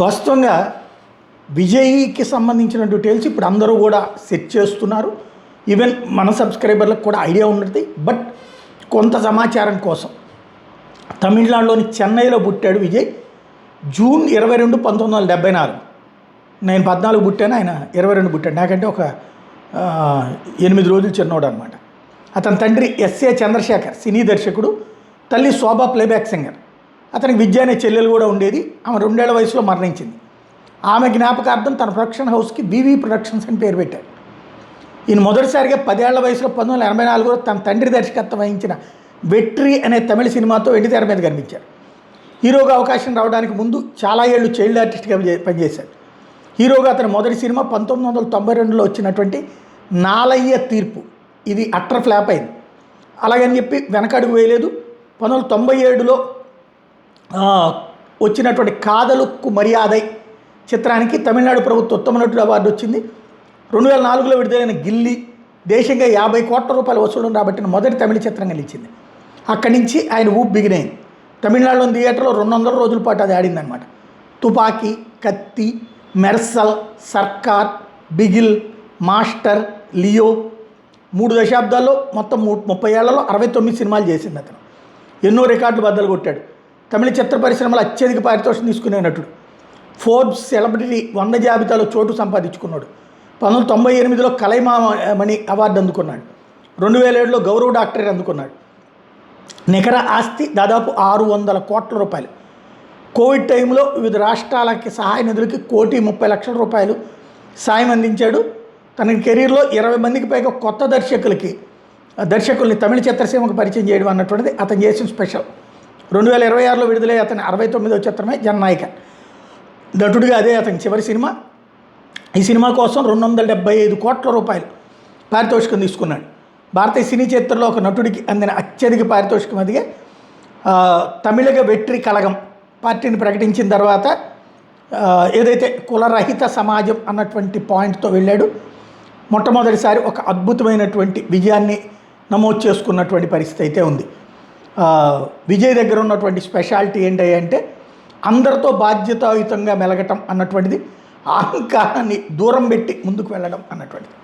వాస్తవంగా విజయ్కి సంబంధించిన డీటెయిల్స్ ఇప్పుడు అందరూ కూడా సెట్ చేస్తున్నారు. ఈవెన్ మన సబ్స్క్రైబర్లకు కూడా ఐడియా ఉన్నది. బట్ కొంత సమాచారం కోసం తమిళనాడులోని చెన్నైలో పుట్టాడు విజయ్. జూన్ 22, 1974. నేను 14 పుట్టాను, ఆయన 22 పుట్టాడు. నాకంటే ఒక 8 రోజులు చిన్నోడు అనమాట. అతని తండ్రి ఎస్ఏ చంద్రశేఖర్ సినీ దర్శకుడు, తల్లి శోభా ప్లేబ్యాక్ సింగర్. అతనికి విద్య అనే చెల్లెలు కూడా ఉండేది. ఆమె 2 ఏళ్ల వయసులో మరణించింది. ఆమె జ్ఞాపకార్థం తన ప్రొడక్షన్ హౌస్కి వివి ప్రొడక్షన్స్ అని పేరు పెట్టారు. ఈయన మొదటిసారిగా 10 ఏళ్ల వయసులో 1984లో తన తండ్రి దర్శకత్వం వహించిన వెట్రి అనే తమిళ సినిమాతో వెండితెర మీద కనిపించారు. హీరోగా అవకాశం రావడానికి ముందు చాలా ఏళ్ళు చైల్డ్ ఆర్టిస్ట్గా పనిచేశారు. హీరోగా అతని మొదటి సినిమా 1992లో వచ్చినటువంటి నాలయ్య తీర్పు. ఇది అట్టర్ ఫ్లాప్ అయింది. అలాగని చెప్పి వెనకడుగు వేయలేదు. 1997లో వచ్చినటువంటి కాదలుక్కు మర్యాదై చిత్రానికి తమిళనాడు ప్రభుత్వ ఉత్తమ నటుడు అవార్డు వచ్చింది. 2004లో విడుదలైన గిల్లీ దేశంగా 50 కోట్ల రూపాయల వసూళ్లను రాబట్టిన మొదటి తమిళ చిత్రంగా నిలిచింది. అక్కడి నుంచి ఆయన ఊపు బిగినైంది. తమిళనాడులోని థియేటర్లో 200 రోజుల పాటు అది ఆడిందనమాట. తుపాకీ, కత్తి, మెర్సల్, సర్కార్, బిగిల్, మాస్టర్, లియో 3 దశాబ్దాల్లో మొత్తం 30 ఏళ్లలో 69 సినిమాలు చేసింది అతను. ఎన్నో రికార్డులు బద్దలు కొట్టాడు. తమిళ చిత్ర పరిశ్రమలో అత్యధిక పారితోషికం తీసుకునే నటుడు. ఫోర్బ్స్ సెలబ్రిటీ 100 జాబితాలో చోటు సంపాదించుకున్నాడు. 1998లో కలైమామణి అవార్డు అందుకున్నాడు. 2007లో గౌరవ డాక్టరేట్ అందుకున్నాడు. నికర ఆస్తి దాదాపు 600 కోట్ల రూపాయలు. కోవిడ్ టైంలో వివిధ రాష్ట్రాలకి సహాయ నిధులకి 1,30,00,000 రూపాయలు సాయం అందించాడు. తన కెరీర్లో 20 మందికి పైగా కొత్త దర్శకుల్ని తమిళ చిత్రసీమకు పరిచయం చేయడం అన్నటువంటిది అతను చేసిన స్పెషల్. 2026లో విడుదలై అతని 69వ చిత్రమే జననాయక. నటుడిగా అదే అతని చివరి సినిమా. ఈ సినిమా కోసం 275 కోట్ల రూపాయలు పారితోషికం తీసుకున్నాడు. భారతీయ సినీ చరిత్రలో ఒక నటుడికి అందిన అత్యధిక పారితోషికం అదిగా. తమిళగ వెట్రి కళగం పార్టీని ప్రకటించిన తర్వాత ఏదైతే కులరహిత సమాజం అన్నటువంటి పాయింట్తో వెళ్ళాడు. మొట్టమొదటిసారి ఒక అద్భుతమైనటువంటి విజయాన్ని నమోదు చేసుకున్నటువంటి పరిస్థితి అయితే ఉంది. విజయ్ దగ్గర ఉన్నటువంటి స్పెషాలిటీ ఏంటి అంటే అందరితో బాధ్యతాయుతంగా మెలగటం అన్నటువంటిది, అహంకారాన్ని దూరం పెట్టి ముందుకు వెళ్ళడం అన్నటువంటిది.